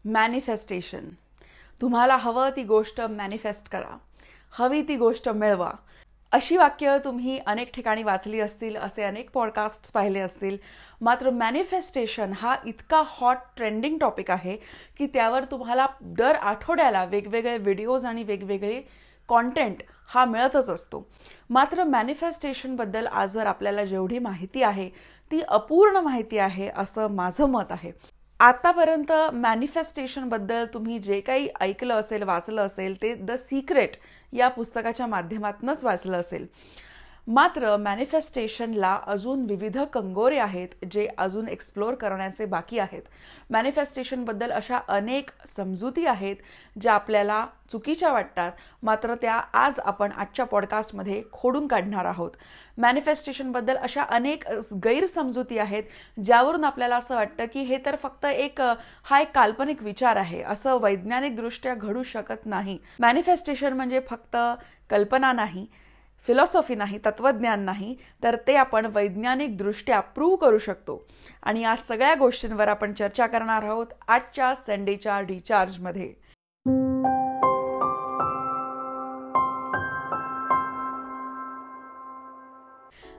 Manifestation. तुम्हाला हवं ती गोष्ट मॅनिफेस्ट करा, हवी ती गोष्ट मिळवा. अशी वाक्य तुम्ही अनेक ठिकाणी वाचली असतील, असे अनेक पॉडकास्ट्स पाहिले असतील. मात्र मॅनिफेस्टेशन हा इतका हॉट ट्रेंडिंग टॉपिक आहे की त्यावर तुम्हाला दर आठवड्याला वेगवेगळे व्हिडिओज आणि वेगवेगळे कॉन्टेंट हा मिळतच असतो. मात्र मॅनिफेस्टेशनबद्दल आजवर आपल्याला जेवढी माहिती आहे ती अपूर्ण माहिती आहे असं माझं मत आहे. आतापर्यंत मॅनिफेस्टेशनबद्दल तुम्ही जे काही ऐकलं असेल, वाचलं असेल ते द सिक्रेट या पुस्तकाच्या माध्यमातूनच वाचलं असेल. मात्र मॅनिफेस्टेशनला अजून विविध कंगोरे आहेत जे अजून एक्सप्लोर करण्याचे बाकी आहेत. मॅनिफेस्टेशनबद्दल अशा अनेक समजुती आहेत ज्या आपल्याला चुकीच्या वाटतात, मात्र त्या आज आपण आजच्या पॉडकास्टमध्ये खोडून काढणार आहोत. मॅनिफेस्टेशनबद्दल अशा अनेक गैरसमजुती आहेत ज्यावरून आपल्याला असं वाटतं की हे तर फक्त एक काल्पनिक विचार आहे, असं वैज्ञानिकदृष्ट्या घडू शकत नाही. मॅनिफेस्टेशन म्हणजे फक्त कल्पना नाही, फिलॉसॉफी नाही, तत्वज्ञान नाही, तर ते आपण वैज्ञानिकदृष्ट्या प्रूव्ह करू शकतो. आणि या सगळ्या गोष्टींवर आपण चर्चा करणार आहोत आजच्या संडेच्या रिचार्जमध्ये.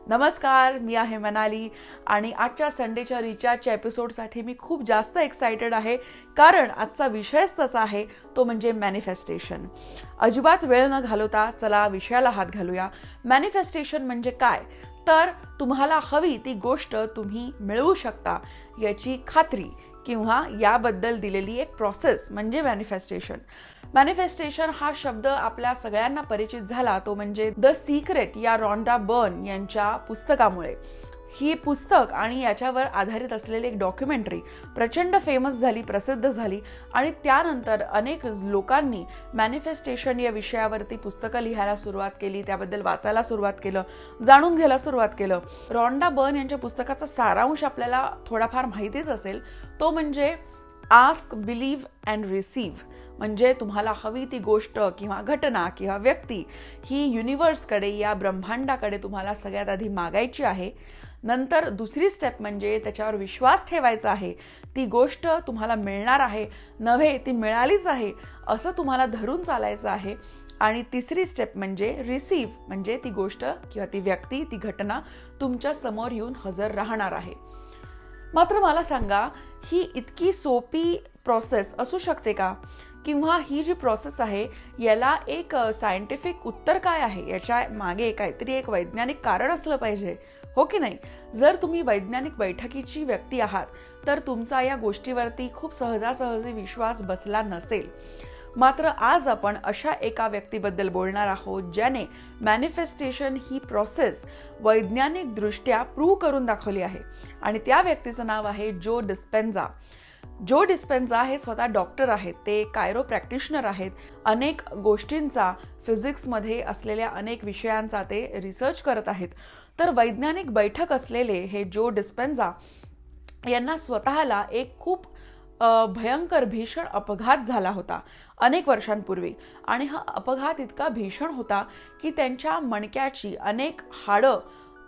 नमस्कार, मी आहे मनाली आणि आजच्या संडेच्या रिचार्जच्या एपिसोडसाठी मी खूप जास्त एक्सायटेड आहे, कारण आजचा विषयच तसा आहे, तो म्हणजे मॅनिफेस्टेशन. अजिबात वेळ न घालवता चला विषयाला हात घालूया. मॅनिफेस्टेशन म्हणजे काय? तर तुम्हाला हवी ती गोष्ट तुम्ही मिळवू शकता याची खात्री किंवा याबद्दल दिलेली एक प्रोसेस म्हणजे मॅनिफेस्टेशन. मॅनिफेस्टेशन हा शब्द आपल्या सगळ्यांना परिचित झाला तो म्हणजे द सिक्रेट या रॉन्डा बर्न यांच्या पुस्तकामुळे. ही पुस्तक आणि याच्यावर आधारित असलेली एक डॉक्युमेंटरी प्रचंड फेमस झाली, प्रसिद्ध झाली आणि त्यानंतर अनेक लोकांनी मॅनिफेस्टेशन या विषयावरती पुस्तकं लिहायला सुरुवात केली, त्याबद्दल वाचायला सुरुवात केलं, जाणून घ्यायला सुरुवात केलं. रॉन्डा बर्न यांच्या पुस्तकाचा सारांश आपल्याला थोडाफार माहितीच असेल, तो म्हणजे आस्क, बिलीव्ह अँड रिसीव्ह. म्हणजे तुम्हाला हवी ती गोष्ट किंवा घटना किंवा व्यक्ती ही युनिव्हर्सकडे, या ब्रह्मांडाकडे तुम्हाला सगळ्यात आधी मागायची आहे. नंतर दुसरी स्टेप म्हणजे त्याच्यावर विश्वास ठेवायचा आहे, ती गोष्ट तुम्हाला मिळणार आहे, नव्हे ती मिळालीच आहे असं तुम्हाला धरून चालायचं आहे. आणि तिसरी स्टेप म्हणजे रिसीव्ह, म्हणजे ती गोष्ट किंवा ती व्यक्ती, ती घटना तुमच्या समोर येऊन हजर राहणार आहे. मात्र मला सांगा, ही इतकी सोपी प्रोसेस असू शकते का? किंवा ही जी प्रोसेस आहे याला एक सायंटिफिक उत्तर काय आहे? याच्या मागे काहीतरी एक वैज्ञानिक कारण असलं पाहिजे, हो की नाही? जर तुम्ही वैज्ञानिक बैठकीची व्यक्ती आहात तर तुमचा या गोष्टीवरती खूप सहजासहजी विश्वास बसला नसेल. मात्र आज आपण अशा एका व्यक्तीबद्दल बोलणार आहोत ज्याने मॅनिफेस्टेशन ही प्रोसेस वैज्ञानिकदृष्ट्या प्रूव्ह करून दाखवली आहे. आणि त्या व्यक्तीचं नाव आहे जो डिस्पेन्झा. जो डिस्पेन्झा हे स्वतः डॉक्टर आहेत, ते कायरो प्रॅक्टिशनर आहेत. अनेक गोष्टींचा, फिजिक्समध्ये असलेल्या अनेक विषयांचा ते रिसर्च करत आहेत. तर वैज्ञानिक बैठक असलेले हे जो डिस्पेन्झा यांना स्वतःला एक खूप भयंकर भीषण अपघात झाला होता अनेक वर्षांपूर्वी. आणि हा अपघात इतका भीषण होता की त्यांच्या मणक्याची अनेक हाडं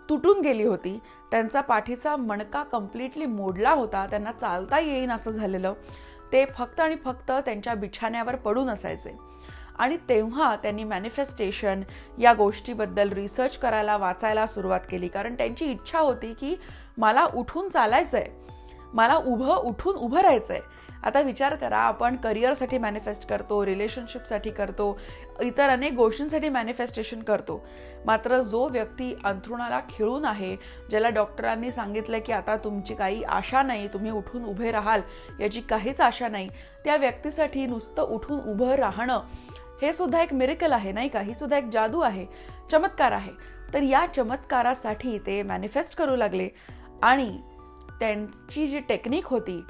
तुटून गेली होती. त्यांचा पाठीचा मणका कम्प्लिटली मोडला होता, त्यांना चालता येईन असं झालेलं. ते फक्त आणि फक्त त्यांच्या बिछाण्यावर पडून असायचे. आणि तेव्हा त्यांनी मॅनिफेस्टेशन या गोष्टीबद्दल रिसर्च करायला, वाचायला सुरुवात केली, कारण त्यांची इच्छा होती की मला उठून चालायचंय, मला उठून उभं राहायचंय. आता विचार करा, आपण करिअरसाठी मॅनिफेस्ट करतो, रिलेशनशिपसाठी करतो, इतर अनेक गोष्टींसाठी मॅनिफेस्टेशन करतो. मात्र जो व्यक्ती अंथरुणाला खिळून आहे, ज्याला डॉक्टरांनी सांगितलं की आता तुमची काही आशा नाही, तुम्ही उठून उभे राहाल याची काहीच आशा नाही, त्या व्यक्तीसाठी नुसतं उठून उभं राहणं हे सुद्धा एक मिरेकल आहे, नाही का? ही सुद्धा एक जादू आहे, चमत्कार आहे. तर या चमत्कारासाठी ते मॅनिफेस्ट करू लागले आणि त्यांची जी टेक्निक होती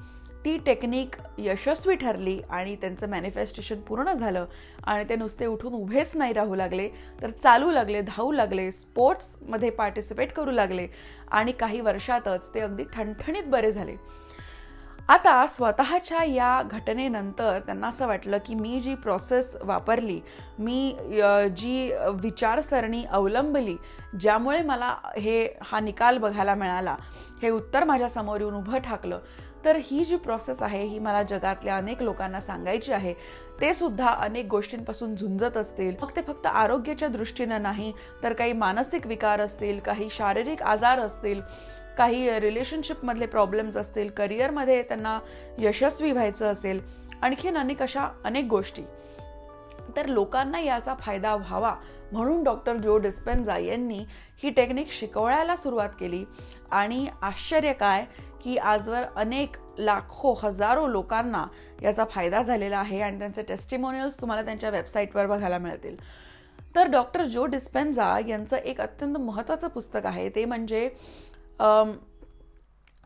ती टेक्निक यशस्वी ठरली आणि त्यांचं मॅनिफेस्टेशन पूर्ण झालं. आणि ते नुसते उठून उभेच नाही राहू लागले, तर चालू लागले, धावू लागले, स्पोर्ट्समध्ये पार्टिसिपेट करू लागले आणि काही वर्षातच ते अगदी ठणठणीत बरे झाले. आता स्वतःच्या या घटनेनंतर त्यांना असं वाटलं की मी जी प्रोसेस वापरली, मी जी विचारसरणी अवलंबली, ज्यामुळे मला हा निकाल बघायला मिळाला, हे उत्तर माझ्या समोर येऊन उभं ठाकलं, तर ही जी प्रोसेस आहे ही मला जगातल्या अनेक लोकांना सांगायची आहे. ते सुद्धा अनेक गोष्टींपासून झुंजत असतील, मग ते फक्त आरोग्याच्या दृष्टीनं नाही तर काही मानसिक विकार असतील, काही शारीरिक आजार असतील, काही रिलेशनशिपमधले प्रॉब्लेम्स असतील, करिअरमध्ये त्यांना यशस्वी व्हायचं असेल, आणखीन अनेक गोष्टी. तर लोकांना याचा फायदा व्हावा म्हणून डॉक्टर जो डिस्पेन्झा यांनी ही टेक्निक शिकवायला सुरुवात केली. आणि आश्चर्य काय की आजवर अनेक लाखो हजारो लोकांना याचा फायदा झालेला आहे आणि त्यांचे टेस्टिमोनियल्स तुम्हाला त्यांच्या वेबसाईटवर बघायला मिळतील. तर डॉक्टर जो डिस्पेन्झा यांचं एक अत्यंत महत्त्वाचं पुस्तक आहे, ते म्हणजे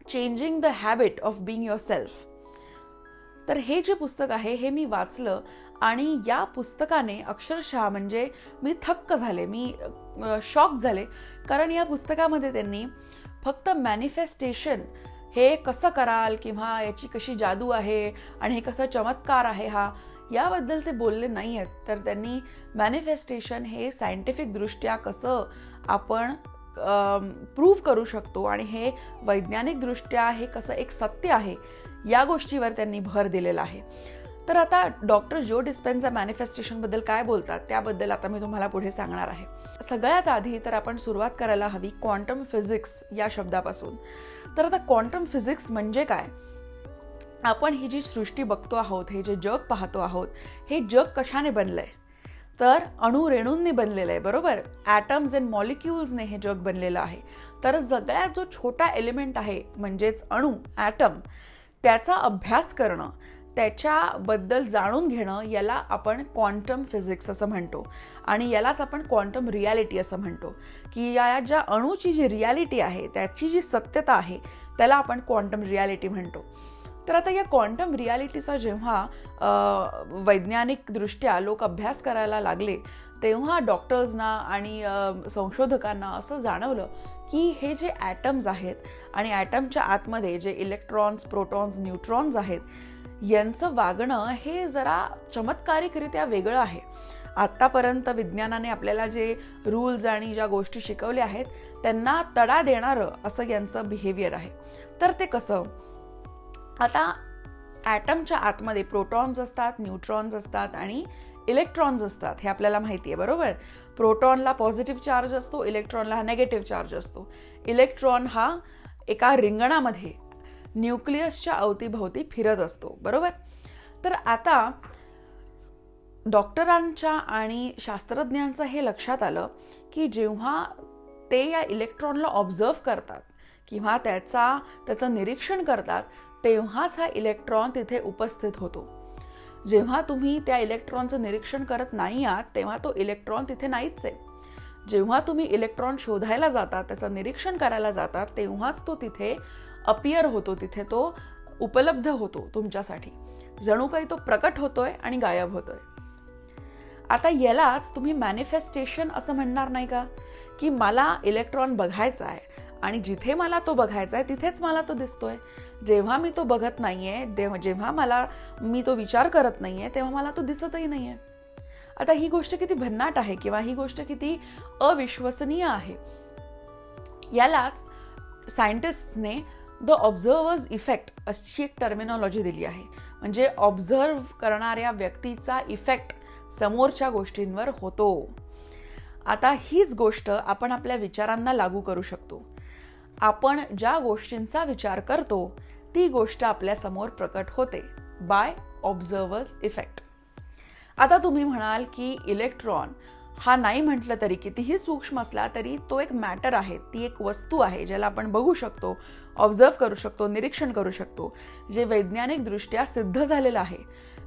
changing the habit of being yourself. तर हे जे पुस्तक आहे हे मी वाचलं आणि या पुस्तकाने अक्षरशः म्हणजे मी थक्क झाले, मी शॉक झाले. कारण या पुस्तकामध्ये त्यांनी फक्त मॅनिफेस्टेशन हे कसं कराल किंवा याची कशी जादू आहे आणि हे कसं चमत्कार आहे याबद्दल ते बोलले नाही आहेत. तर त्यांनी मॅनिफेस्टेशन हे सायंटिफिक दृष्ट्या कसं आपण प्रूव्ह करू शकतो आणि हे वैज्ञानिक दृष्ट्या हे कसं एक सत्य आहे या गोष्टीवर त्यांनी भर दिलेला आहे. तर आता डॉक्टर जो डिस्पेन्झा मॅनिफेस्टेशनबद्दल काय बोलतात त्याबद्दल आता मी तुम्हाला पुढे सांगणार आहे. सगळ्यात आधी तर आपण सुरुवात करायला हवी क्वांटम फिजिक्स या शब्दापासून. तर आता क्वांटम फिजिक्स म्हणजे काय? आपण ही जी सृष्टी बघतो आहोत, हे जे जग पाहतो आहोत, हे जग कशाने बनलंय? तर अणुरेणूंनी बनलेलं आहे, बरोबर. ॲटम्स अँड मॉलिक्युल्सने हे जग बनलेलं आहे. तर सगळ्यात जो छोटा एलिमेंट आहे म्हणजेच अणू, ॲटम, त्याचा अभ्यास करणं, त्याच्याबद्दल जाणून घेणं याला आपण क्वांटम फिजिक्स असं म्हणतो. आणि यालाच आपण क्वांटम रियालिटी असं म्हणतो की या ज्या अणूची जी रियालिटी आहे, त्याची जी सत्यता आहे, त्याला आपण क्वांटम रियालिटी म्हणतो. तर आता या क्वांटम रियालिटीचा जेव्हा वैज्ञानिक दृष्ट्या लोक अभ्यास करायला लागले तेव्हा डॉक्टर्सना आणि संशोधकांना असं जाणवलं की हे जे ॲटम्स आहेत आणि ॲटमच्या आतमध्ये जे इलेक्ट्रॉन्स, प्रोटॉन्स, न्यूट्रॉन्स आहेत, यांचं वागणं हे जरा चमत्कारिकरित्या वेगळं आहे. आत्तापर्यंत विज्ञानाने आपल्याला जे रूल्स आणि ज्या गोष्टी शिकवल्या आहेत त्यांना तडा देणारं असं यांचं बिहेवियर आहे. तर ते कसं? आता ॲटमच्या आतमध्ये प्रोटॉन्स असतात, न्यूट्रॉन्स असतात आणि इलेक्ट्रॉन्स असतात, हे आपल्याला माहिती आहे, बरोबर. प्रोटॉनला पॉझिटिव्ह चार्ज असतो, इलेक्ट्रॉनला हा निगेटिव्ह चार्ज असतो. इलेक्ट्रॉन हा एका रिंगणामध्ये न्यूक्लियसच्या अवतीभोवती फिरत असतो, बरोबर. तर आता डॉक्टरांच्या आणि शास्त्रज्ञांचं हे लक्षात आलं की जेव्हा ते या इलेक्ट्रॉनला ऑब्झर्व करतात किंवा त्याचं निरीक्षण करतात तेव्हाच हा इलेक्ट्रॉन तिथे उपस्थित होतो. जेव्हा तुम्ही त्या इलेक्ट्रॉनचं निरीक्षण करत नाही आहात तेव्हा तो इलेक्ट्रॉन तिथे नाहीच आहे. जेव्हा तुम्ही इलेक्ट्रॉन शोधायला जातात, त्याचं निरीक्षण करायला जातात, तेव्हाच तो तिथे अपियर होतो, तिथे तो उपलब्ध होतो तुमच्यासाठी. जणू काही तो प्रकट होतोय आणि गायब होतोय. आता यालाच तुम्ही मॅनिफेस्टेशन असं म्हणणार नाही का? की मला इलेक्ट्रॉन बघायचा आहे आणि जिथे मला तो बघायचा आहे तिथेच मला तो दिसतोय. जेव्हा मी तो बघत नाहीये, जेव्हा मी तो विचार करत नाहीये तेव्हा मला तो दिसतही नाहीये. आता ही गोष्ट किती भन्नाट आहे किंवा ही गोष्ट किती अविश्वसनीय आहे. यालाच सायंटिस्टने द ऑब्झर्वर्स इफेक्ट अशी एक टर्मिनॉलॉजी दिली आहे. म्हणजे ऑब्झर्व करणाऱ्या व्यक्तीचा इफेक्ट समोरच्या गोष्टींवर होतो. आता हीच गोष्ट आपण आपल्या विचारांना लागू करू शकतो. आपण ज्या गोष्टींचा विचार करतो ती गोष्ट आपल्या समोर प्रकट होते बाय ऑब्झर्वर्स इफेक्ट. आता तुम्ही म्हणाल की इलेक्ट्रॉन हा नाही म्हटलं तरी, कितीही सूक्ष्म असला तरी तो एक मॅटर आहे, ती एक वस्तू आहे ज्याला आपण बघू शकतो, ऑब्झर्व करू शकतो, निरीक्षण करू शकतो, जे वैज्ञानिक दृष्ट्या सिद्ध झालेलं आहे.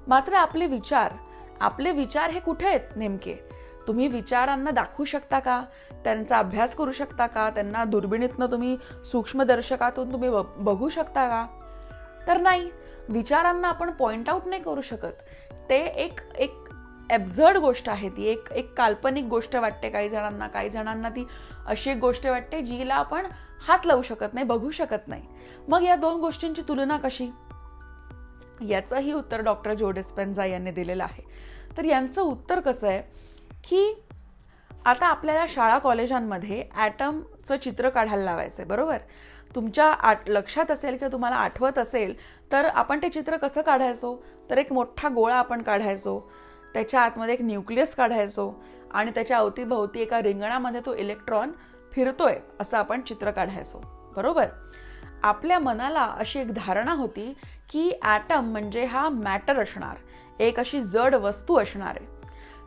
मात्र आपले विचार हे कुठे आहेत नेमके? तुम्ही विचारांना दाखवू शकता का? त्यांचा अभ्यास करू शकता का? त्यांना दुर्बिणीतनं तुम्ही सूक्ष्मदर्शकातून तुम्ही बघू शकता का? तर नाही. विचारांना आपण पॉइंट आउट नाही करू शकत. ते एक ॲब्झर्ड गोष्ट आहे, ती एक काल्पनिक गोष्ट वाटते काही जणांना ती अशी एक गोष्ट वाटते जिला आपण हात लावू शकत नाही, बघू शकत नाही. मग या दोन गोष्टींची तुलना कशी? याचंही उत्तर डॉक्टर जो डिस्पेन्झा यांनी दिलेलं आहे. तर यांचं उत्तर कसं आहे की आता आपल्याला शाळा कॉलेजांमध्ये ॲटमचं चित्र काढायला लावायचं आहे, बरोबर. तुमच्या लक्षात असेल किंवा तुम्हाला आठवत असेल तर आपण ते चित्र कसं काढायचो, तर एक मोठा गोळा आपण काढायचो, त्याच्या आतमध्ये एक न्यूक्लियस काढायचो आणि त्याच्या अवतीभोवती एका रिंगणामध्ये तो इलेक्ट्रॉन फिरतोय असं आपण चित्र काढायचो, बरोबर. आपल्या मनाला अशी एक धारणा होती की ॲटम म्हणजे हा मॅटर असणार, एक अशी जड वस्तू असणार आहे.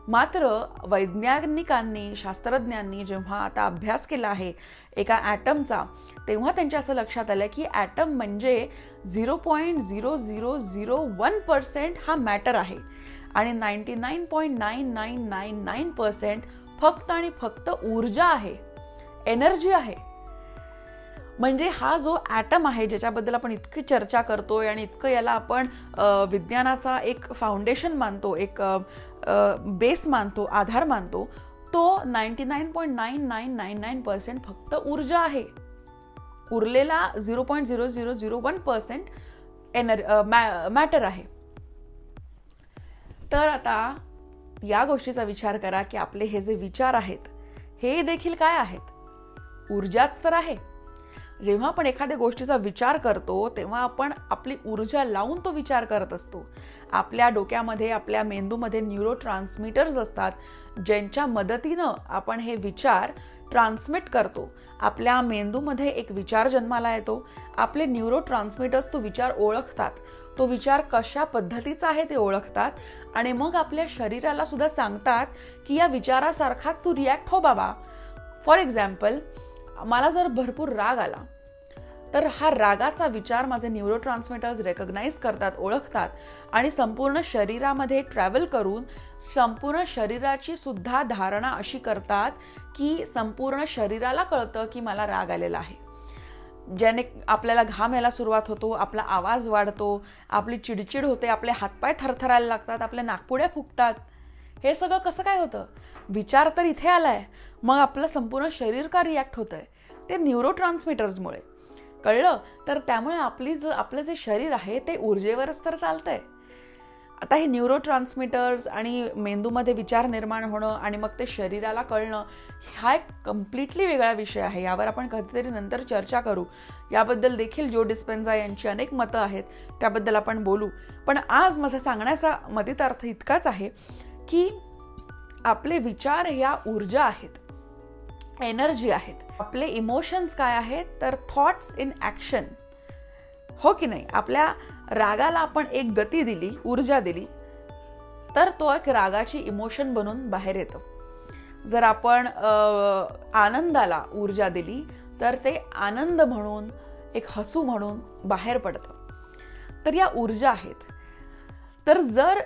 मात्र वैज्ञानिकांनी, शास्त्रज्ञांनी जेव्हा आता अभ्यास केला आहे एका ॲटमचा, तेव्हा त्यांच्या असं लक्षात आलं की ॲटम म्हणजे 0.0001% हा मॅटर आहे आणि 99.9999% फक्त आणि फक्त ऊर्जा आहे, एनर्जी आहे. म्हणजे हा जो ॲटम आहे ज्याच्याबद्दल आपण इतकी चर्चा करतोय आणि इतकं याला आपण विज्ञानाचा एक फाउंडेशन मानतो, एक बेस मानतो, आधार मानतो, तो 99.9999% फक्त ऊर्जा आहे. उरलेला 0.0001% मॅटर आहे. तर आता या गोष्टीचा विचार करा की आपले हे जे विचार आहेत हे देखील काय आहेत, ऊर्जाच तर आहे. जेव्हा आपण एखाद्या गोष्टीचा विचार करतो तेव्हा आपण आपली ऊर्जा लावून तो विचार करत असतो. आपल्या डोक्यामध्ये, आपल्या मेंदूमध्ये न्यूरो ट्रान्समीटर्स असतात ज्यांच्या मदतीनं आपण हे विचार ट्रान्समिट करतो. आपल्या मेंदूमध्ये एक विचार जन्माला येतो, आपले न्यूरो ट्रान्समीटर्स तो विचार ओळखतात, तो विचार कशा पद्धतीचा आहे ते ओळखतात आणि मग आपल्या शरीराला सुद्धा सांगतात की या विचारासारखाच तू रिॲक्ट हो बाबा. फॉर एक्झाम्पल, मला जर भरपूर राग आला तर हा रागाचा विचार माझे न्यूरो ट्रान्समीटर्स रेकग्नाइज करतात, ओळखतात आणि संपूर्ण शरीरामध्ये ट्रॅव्हल करून संपूर्ण शरीराची सुद्धा धारणा अशी करतात की संपूर्ण शरीराला कळतं की मला राग आलेला आहे. ज्याने आपल्याला घाम यायला सुरुवात होतो, आपला आवाज वाढतो, आपली चिडचिड होते, आपले हातपाय थरथरायला लागतात, आपल्या नाकपुड्या फुगतात. हे सगळं कसं काय होतं? विचार तर इथे आलाय, मग आपलं संपूर्ण शरीर का रिॲक्ट होतंय? ते न्यूरो ट्रान्समीटर्समुळे. कळलं? तर त्यामुळे आपलं जे शरीर आहे ते ऊर्जेवरच तर चालतंय. आता हे न्यूरो ट्रान्समीटर्स आणि मेंदूमध्ये विचार निर्माण होणं आणि मग ते शरीराला कळणं हा एक कम्प्लिटली वेगळा विषय आहे. यावर आपण कधीतरी नंतर चर्चा करू. याबद्दल देखील जो डिस्पेन्झा यांची अनेक मतं आहेत, त्याबद्दल आपण बोलू. पण आज माझा सांगण्याचा मतितार्थ इतकाच आहे की आपले विचार ह्या ऊर्जा आहेत, एनर्जी आहेत. आपले इमोशन्स काय आहेत, तर थॉट्स इन ॲक्शन, हो की नाही? आपल्या रागाला आपण एक गती दिली, ऊर्जा दिली, तर तो एक रागाची इमोशन बनून बाहेर येतो. जर आपण आनंदाला ऊर्जा दिली तर ते आनंद म्हणून, एक हसू म्हणून बाहेर पडतं. तर या ऊर्जा आहेत. तर जर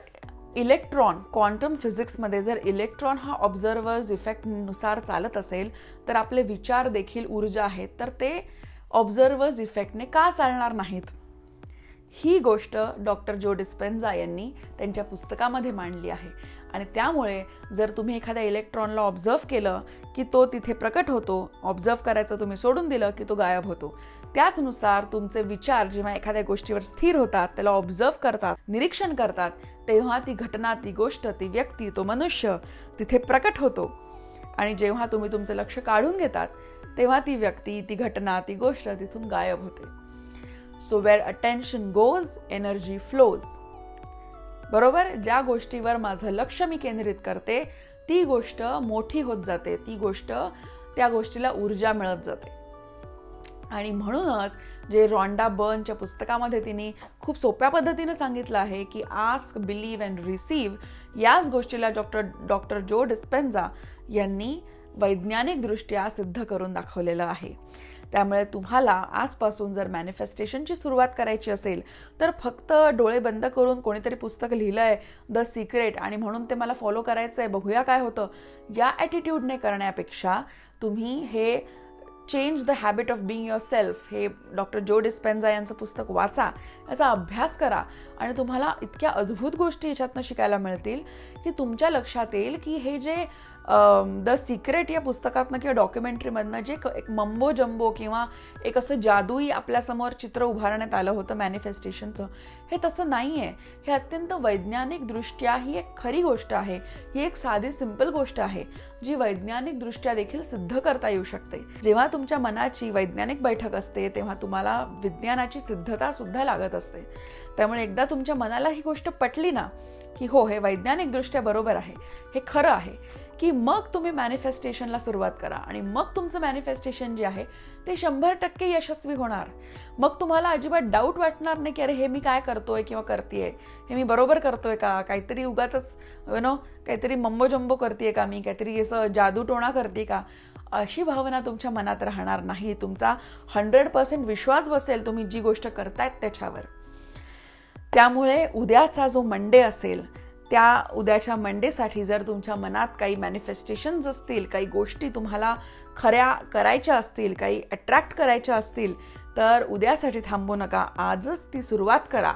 इलेक्ट्रॉन, क्वांटम फिजिक्समध्ये जर इलेक्ट्रॉन हा ऑब्झर्वर्स इफेक्टनुसार चालत असेल तर आपले विचार देखील ऊर्जा आहेत, तर ते ऑब्झर्वर्स इफेक्टने का चालणार नाहीत? ही गोष्ट डॉक्टर जो डिस्पेन्झा यांनी त्यांच्या पुस्तकामध्ये मांडली आहे. आणि त्यामुळे जर तुम्ही एखाद्या इलेक्ट्रॉनला ऑब्झर्व केलं की तो तिथे प्रकट होतो, ऑब्झर्व करायचं तुम्ही सोडून दिलं की तो गायब होतो. त्याचनुसार तुमचे विचार जेव्हा एखाद्या गोष्टीवर स्थिर होतात, त्याला ऑब्झर्व करतात, निरीक्षण करतात, तेव्हा ती घटना, ती गोष्ट, ती व्यक्ती, तो मनुष्य तिथे प्रकट होतो. आणि जेव्हा तुम्ही तुमचं लक्ष काढून घेतात तेव्हा ती व्यक्ती, ती घटना, ती गोष्ट तिथून गायब होते. So wear attention goes, energy flows. बरोबर? ज्या गोष्टीवर माझं लक्ष मी केंद्रित करते ती गोष्ट मोठी होत जाते, त्या गोष्टीला ऊर्जा मिळत जाते. आणि म्हणूनच जे रॉन्डा बर्नच्या पुस्तकामध्ये तिने खूप सोप्या पद्धतीने सांगितलं आहे की आस्क, बिलीव्ह अँड रिसीव्ह, याच गोष्टीला डॉक्टर जो डिस्पेन्झा यांनी वैज्ञानिकदृष्ट्या सिद्ध करून दाखवलेलं आहे. त्यामुळे तुम्हाला आजपासून जर मॅनिफेस्टेशनची सुरुवात करायची असेल तर फक्त डोळे बंद करून कोणीतरी पुस्तक लिहिलंय द सिक्रेट आणि म्हणून ते मला फॉलो करायचंय, बघूया काय होतं, या ॲटिट्यूडने करण्यापेक्षा तुम्ही हे change the habit of being your self, हे डॉक्टर जो डिस्पेन्झा यांचं पुस्तक वाचा, याचा अभ्यास करा आणि तुम्हाला इतक्या अद्भुत गोष्टी याच्यातनं शिकायला मिळतील की तुमच्या लक्षात येईल की हे जे द सिक्रेट या पुस्तकातनं किंवा डॉक्युमेंटरीमधनं जे एक मम्बो जम्बो किंवा एक असं जादुई आपल्यासमोर चित्र उभारण्यात आलं होतं मॅनिफेस्टेशनचं, हे तसं नाही आहे. हे अत्यंत वैज्ञानिकदृष्ट्या ही एक खरी गोष्ट आहे. ही एक साधी सिंपल गोष्ट आहे जी वैज्ञानिकदृष्ट्या देखील सिद्ध करता येऊ शकते. जेव्हा तुमच्या मनाची वैज्ञानिक बैठक असते तेव्हा तुम्हाला विज्ञानाची सिद्धता सुद्धा लागत असते. त्यामुळे एकदा तुमच्या मनाला ही गोष्ट पटली ना की हो, हे वैज्ञानिकदृष्ट्या बरोबर आहे, हे खरं आहे, की मग तुम्ही मॅनिफेस्टेशनला सुरुवात करा आणि मग तुमचं मॅनिफेस्टेशन जे आहे ते 100% यशस्वी होणार. मग तुम्हाला अजिबात डाऊट वाटणार नाही की अरे हे मी काय करतोय किंवा करतेय, हे मी बरोबर करतोय का, काहीतरी उगाच काहीतरी मम्बो जम्बो करतेय का, मी काहीतरी असं जादूटोणा करते का, अशी भावना तुमच्या मनात राहणार नाही. तुमचा 100% विश्वास बसेल तुम्ही जी गोष्ट करतायत त्याच्यावर. त्यामुळे उद्याचा जो मंडे असेल त्या उद्याच्या मंडेसाठी जर तुमच्या मनात काही मॅनिफेस्टेशन्स असतील, काही गोष्टी तुम्हाला खऱ्या करायच्या असतील, काही अट्रॅक्ट करायच्या असतील, तर उद्यासाठी थांबू नका. आजच ती सुरुवात करा.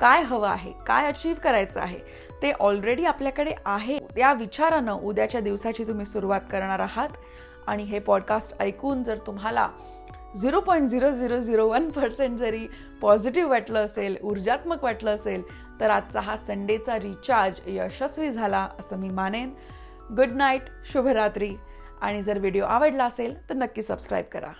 काय हवं आहे, काय अचीव्ह करायचं आहे ते ऑलरेडी आपल्याकडे आहे. त्या विचारानं उद्याच्या दिवसाची तुम्ही सुरुवात करणार आहात. आणि हे पॉडकास्ट ऐकून जर तुम्हाला 0.0001% जरी पॉझिटिव्ह वाटलं असेल, ऊर्जात्मक वाटलं असेल, तर आजचा हा संडेचा रिचार्ज यशस्वी झाला असं मी मानेन. गुड नाईट, शुभरात्री. आणि जर व्हिडिओ आवडला असेल तर नक्की सबस्क्राईब करा.